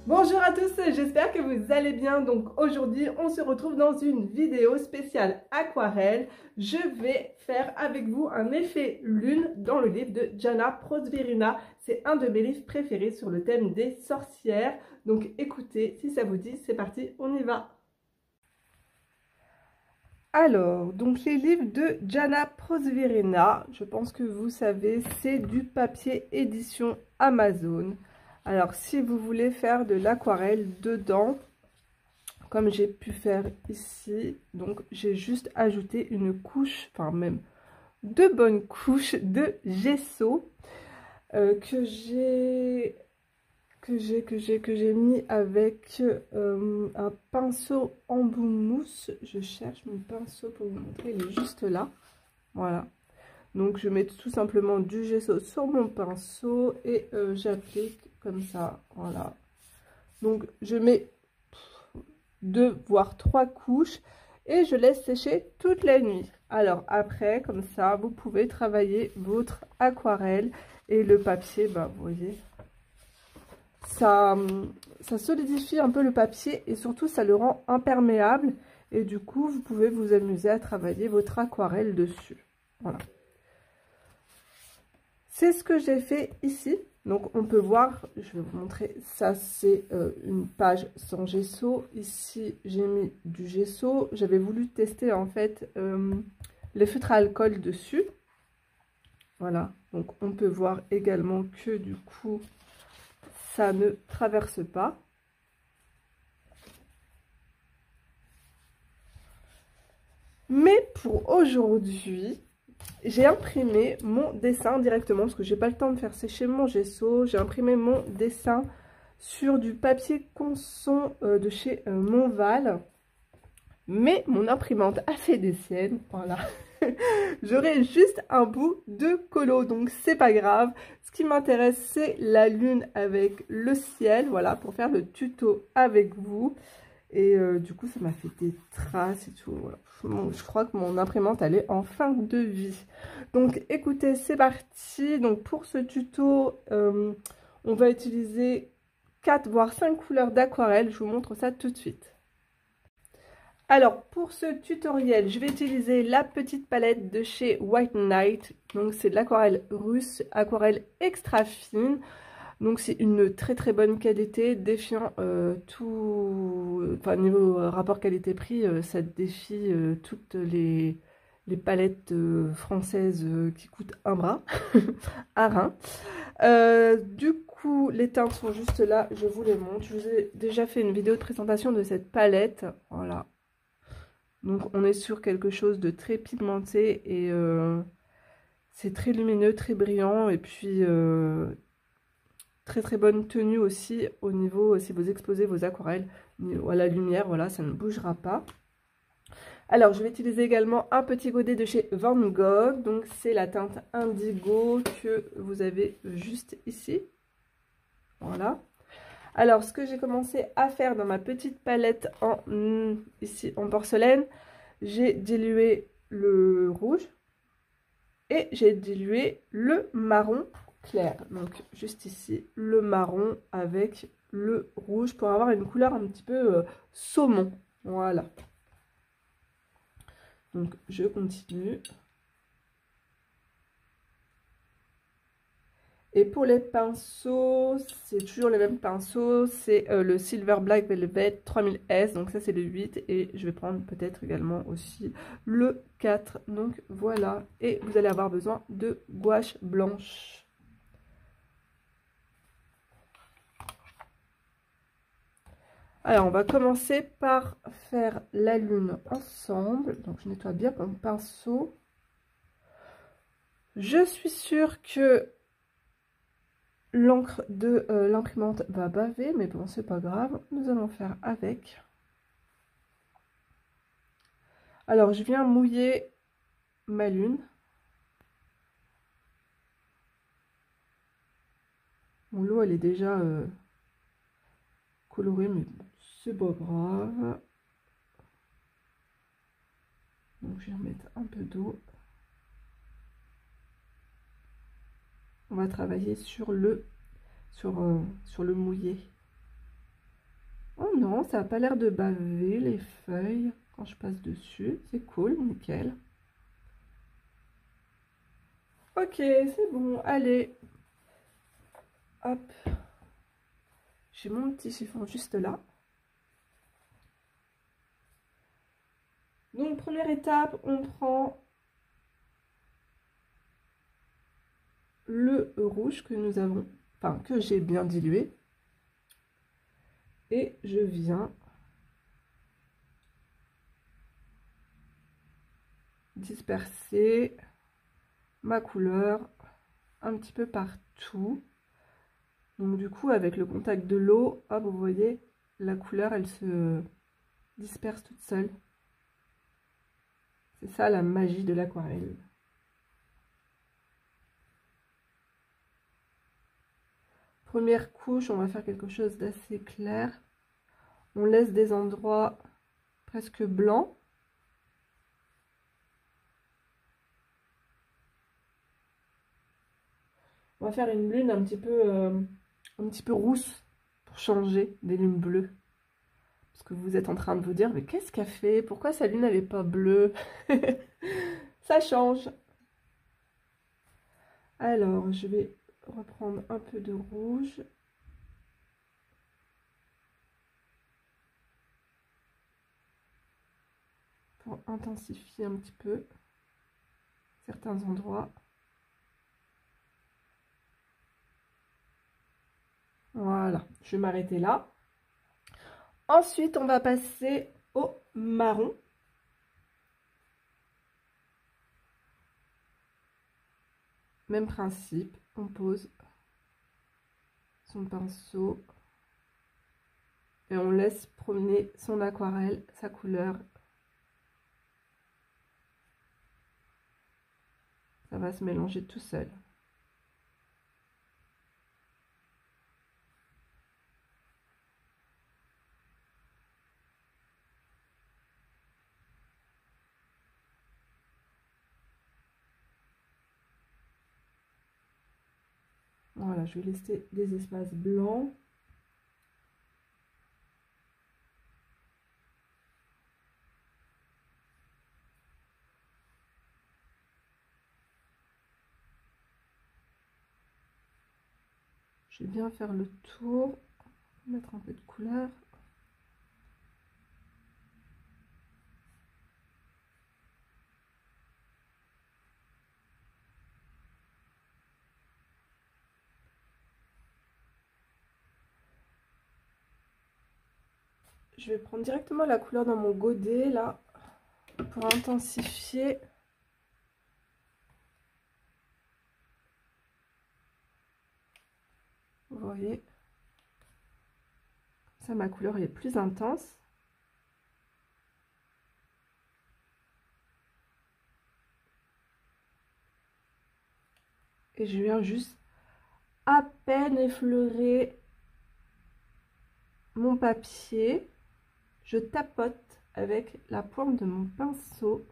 Bonjour à tous, j'espère que vous allez bien. Donc aujourd'hui, on se retrouve dans une vidéo spéciale aquarelle. Je vais faire avec vous un effet lune dans le livre de Jana Prosvirina. C'est un de mes livres préférés sur le thème des sorcières. Donc écoutez, si ça vous dit, c'est parti, on y va. Alors, donc les livres de Jana Prosvirina, je pense que vous savez, c'est du papier édition Amazon. Alors, si vous voulez faire de l'aquarelle dedans, comme j'ai pu faire ici, donc j'ai juste ajouté une couche, enfin même deux bonnes couches de gesso que j'ai mis avec un pinceau embout mousse. Je cherche mon pinceau pour vous montrer, il est juste là. Voilà. Donc je mets tout simplement du gesso sur mon pinceau et j'applique comme ça. Voilà. Donc je mets 2 voire 3 couches et je laisse sécher toute la nuit. Alors après, comme ça, vous pouvez travailler votre aquarelle et le papier, bah, vous voyez, ça solidifie un peu le papier et surtout ça le rend imperméable et du coup vous pouvez vous amuser à travailler votre aquarelle dessus. Voilà. C'est ce que j'ai fait ici. Donc on peut voir, je vais vous montrer, ça c'est une page sans gesso. Ici j'ai mis du gesso. J'avais voulu tester en fait les feutres à alcool dessus. Voilà, donc on peut voir également que du coup ça ne traverse pas. Mais pour aujourd'hui, j'ai imprimé mon dessin directement parce que j'ai pas le temps de faire sécher mon gesso. J'ai imprimé mon dessin sur du papier Conson de chez Montval. Mais mon imprimante a fait des siennes. Voilà. J'aurai juste un bout de colo, donc c'est pas grave. Ce qui m'intéresse, c'est la lune avec le ciel. Voilà, pour faire le tuto avec vous. Et du coup, ça m'a fait des traces et tout. Voilà. Je crois que mon imprimante, elle est en fin de vie. Donc, écoutez, c'est parti. Donc, pour ce tuto, on va utiliser 4 voire 5 couleurs d'aquarelle. Je vous montre ça tout de suite. Alors, pour ce tutoriel, je vais utiliser la petite palette de chez White Knight. Donc, c'est de l'aquarelle russe, aquarelle extra fine. Donc c'est une très très bonne qualité, défiant tout, enfin niveau rapport qualité-prix, ça défie toutes les palettes françaises qui coûtent un bras, un rein. Du coup, les teintes sont juste là, je vous les montre. Je vous ai déjà fait une vidéo de présentation de cette palette, voilà. Donc on est sur quelque chose de très pigmenté et c'est très lumineux, très brillant et puis... très très bonne tenue aussi au niveau, si vous exposez vos aquarelles à la lumière, voilà, ça ne bougera pas. Alors, je vais utiliser également un petit godet de chez Van Gogh. Donc, c'est la teinte indigo que vous avez juste ici. Voilà. Alors, ce que j'ai commencé à faire dans ma petite palette ici en porcelaine, j'ai dilué le rouge et j'ai dilué le marron clair. Donc juste ici le marron avec le rouge pour avoir une couleur un petit peu saumon. Voilà. Donc je continue. Et pour les pinceaux, c'est toujours les mêmes pinceaux. C'est le Silver Black Velvet 3000S. Donc ça c'est le 8. Et je vais prendre peut-être également aussi le 4. Donc voilà. Et vous allez avoir besoin de gouache blanche. Alors, on va commencer par faire la lune ensemble. Donc, je nettoie bien mon pinceau. Je suis sûre que l'encre de l'imprimante va baver, mais bon, c'est pas grave. Nous allons faire avec. Alors, je viens mouiller ma lune. Bon, l'eau, elle est déjà colorée, mais bon, c'est pas grave. Donc, je vais remettre un peu d'eau. On va travailler sur le mouillé. Oh non, ça n'a pas l'air de baver les feuilles quand je passe dessus. C'est cool, nickel. Ok, c'est bon, allez. Hop. J'ai mon petit chiffon juste là. Donc, première étape, on prend le rouge que nous avons, enfin, que j'ai bien dilué. Et je viens disperser ma couleur un petit peu partout. Donc du coup, avec le contact de l'eau, hop, vous voyez, la couleur, elle se disperse toute seule. C'est ça la magie de l'aquarelle. Première couche, on va faire quelque chose d'assez clair. On laisse des endroits presque blancs. On va faire une lune un petit peu rousse pour changer des lunes bleues. Parce que vous êtes en train de vous dire, mais qu'est-ce qu'elle fait? Pourquoi sa lune n'est pas bleue? Ça change. Alors, je vais reprendre un peu de rouge. Pour intensifier un petit peu certains endroits. Voilà, je vais m'arrêter là. Ensuite, on va passer au marron. Même principe, on pose son pinceau et on laisse promener son aquarelle, sa couleur. Ça va se mélanger tout seul. Voilà, je vais laisser des espaces blancs. Je vais bien faire le tour, mettre un peu de couleur. Je vais prendre directement la couleur dans mon godet, là, pour intensifier. Vous voyez, ça, ma couleur est plus intense. Et je viens juste à peine effleurer mon papier. Je tapote avec la pointe de mon pinceau.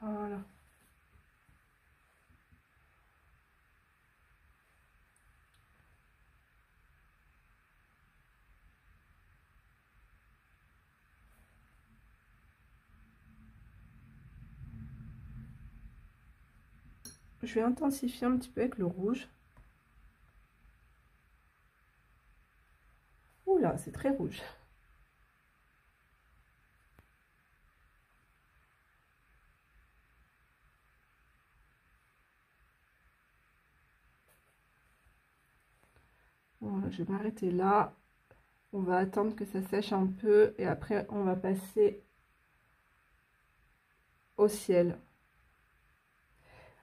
Voilà. Je vais intensifier un petit peu avec le rouge. Oula, c'est très rouge. Voilà, je vais m'arrêter là. On va attendre que ça sèche un peu et après on va passer au ciel.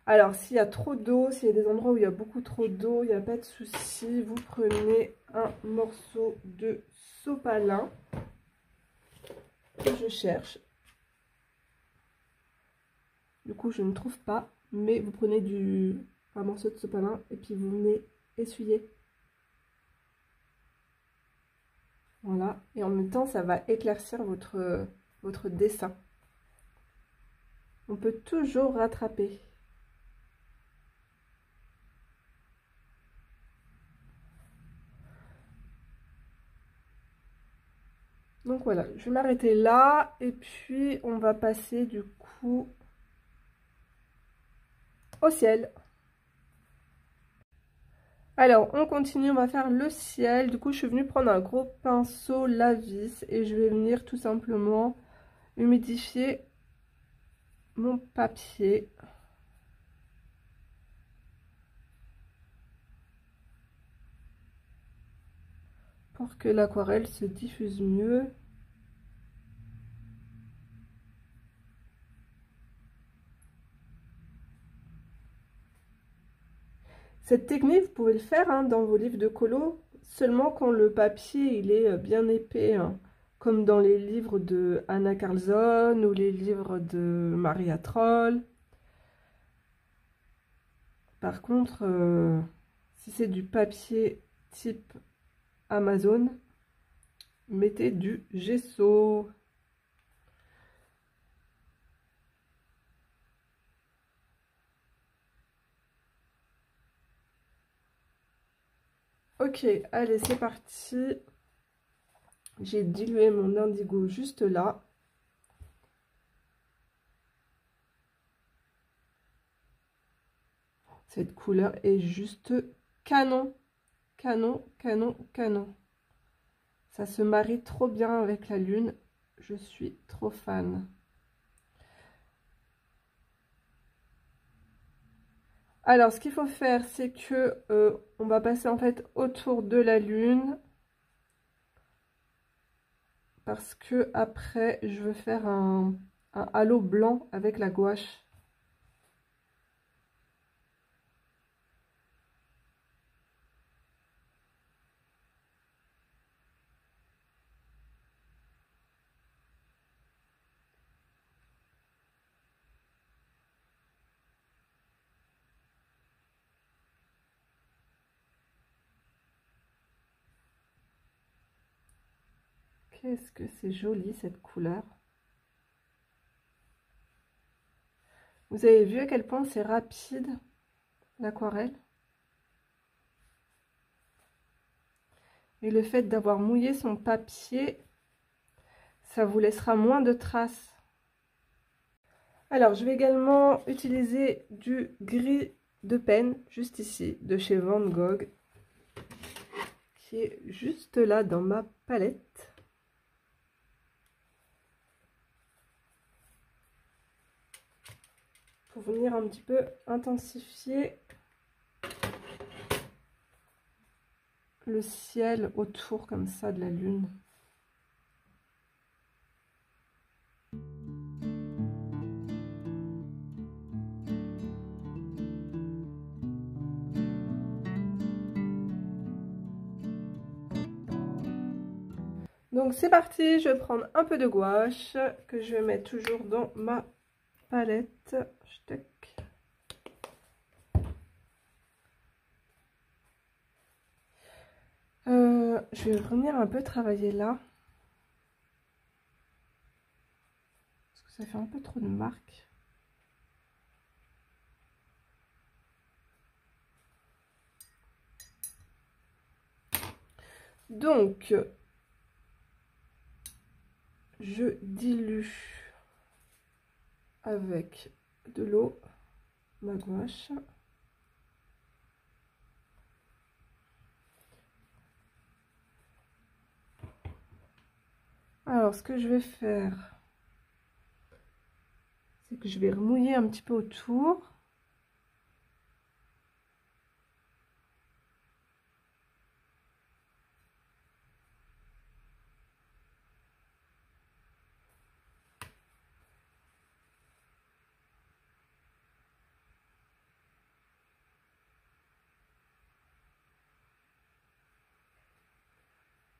Alors, s'il y a trop d'eau, s'il y a des endroits où il y a beaucoup trop d'eau, il n'y a pas de souci. Vous prenez un morceau de sopalin que je cherche. Du coup, je ne trouve pas. Mais vous prenez un morceau de sopalin et puis vous venez essuyer. Voilà. Et en même temps, ça va éclaircir votre dessin. On peut toujours rattraper. Donc voilà, je vais m'arrêter là et puis on va passer du coup au ciel. Alors, on continue, on va faire le ciel. Du coup, je suis venue prendre un gros pinceau Lavis et je vais venir tout simplement humidifier mon papier. Pour que l'aquarelle se diffuse mieux. Cette technique, vous pouvez le faire hein, dans vos livres de colo, seulement quand le papier il est bien épais, hein, comme dans les livres de Anna Carlzon ou les livres de Maria Troll. Par contre, si c'est du papier type Amazon, mettez du gesso. Ok, allez, c'est parti. J'ai dilué mon indigo juste là. Cette couleur est juste canon. Canon, canon, canon. Ça se marie trop bien avec la lune. Je suis trop fan. Alors, ce qu'il faut faire, c'est que on va passer en fait autour de la lune. Parce que après, je veux faire un halo blanc avec la gouache. Qu'est-ce que c'est joli cette couleur. Vous avez vu à quel point c'est rapide l'aquarelle. Et le fait d'avoir mouillé son papier, ça vous laissera moins de traces. Alors, je vais également utiliser du gris de peine, juste ici, de chez Van Gogh, qui est juste là dans ma palette. Pour venir un petit peu intensifier le ciel autour comme ça de la lune. Donc c'est parti, je vais prendre un peu de gouache que je vais mettre toujours dans ma palette. Je vais venir un peu travailler là. Parce que ça fait un peu trop de marques. Donc, je dilue avec de l'eau ma gouache. Alors, ce que je vais faire, c'est que je vais remouiller un petit peu autour.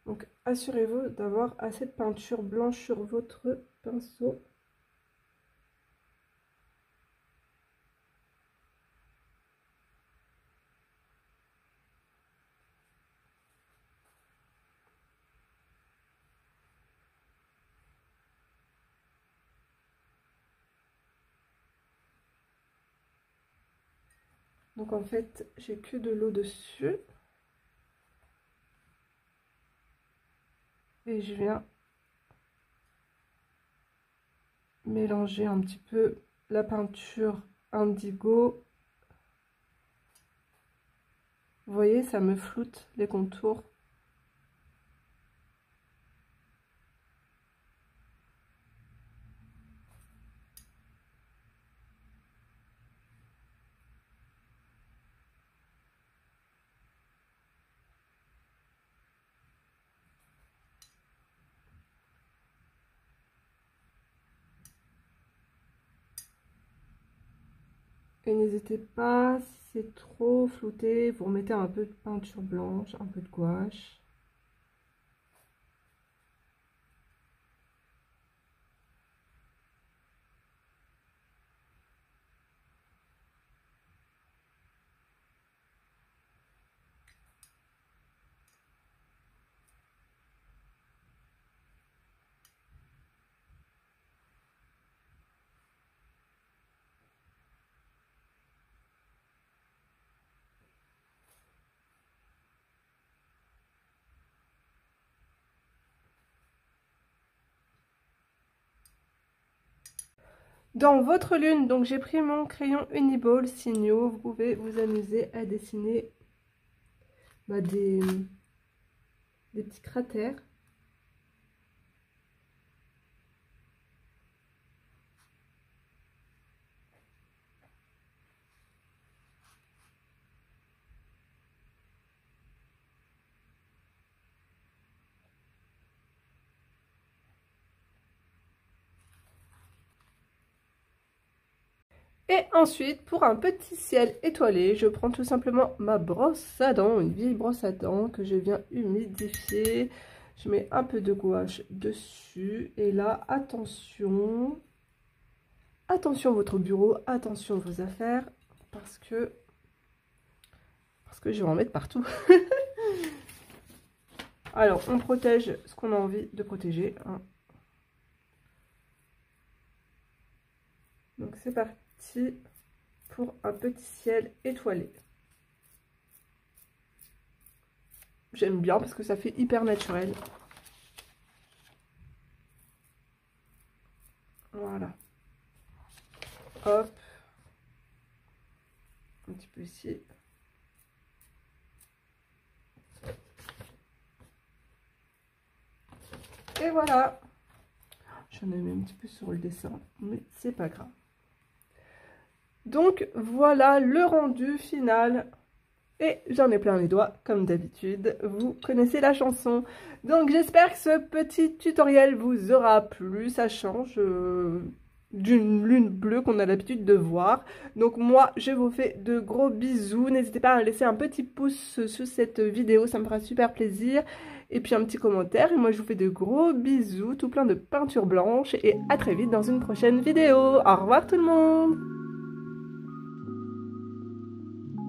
Donc, assurez-vous d'avoir assez de peinture blanche sur votre pinceau. Donc en fait, j'ai que de l'eau dessus. Et je viens mélanger un petit peu la peinture indigo. Vous voyez, ça me floute les contours. Et n'hésitez pas, si c'est trop flouté, vous remettez un peu de peinture blanche, un peu de gouache. Dans votre lune, donc j'ai pris mon crayon Uniball Signaux. Vous pouvez vous amuser à dessiner des petits cratères. Et ensuite, pour un petit ciel étoilé, je prends tout simplement ma brosse à dents, une vieille brosse à dents que je viens humidifier. Je mets un peu de gouache dessus. Et là, attention, attention votre bureau, attention vos affaires, parce que je vais en mettre partout. Alors, on protège ce qu'on a envie de protéger, hein. Donc c'est parti pour un petit ciel étoilé. J'aime bien parce que ça fait hyper naturel. Voilà. Hop. Un petit peu ici. Et voilà. J'en ai mis un petit peu sur le dessin, mais c'est pas grave. Donc voilà le rendu final. Et j'en ai plein les doigts, comme d'habitude. Vous connaissez la chanson. Donc j'espère que ce petit tutoriel vous aura plu. Ça change d'une lune bleue qu'on a l'habitude de voir. Donc moi, je vous fais de gros bisous. N'hésitez pas à laisser un petit pouce sous cette vidéo, ça me fera super plaisir. Et puis un petit commentaire. Et moi, je vous fais de gros bisous, tout plein de peinture blanche. Et à très vite dans une prochaine vidéo. Au revoir tout le monde!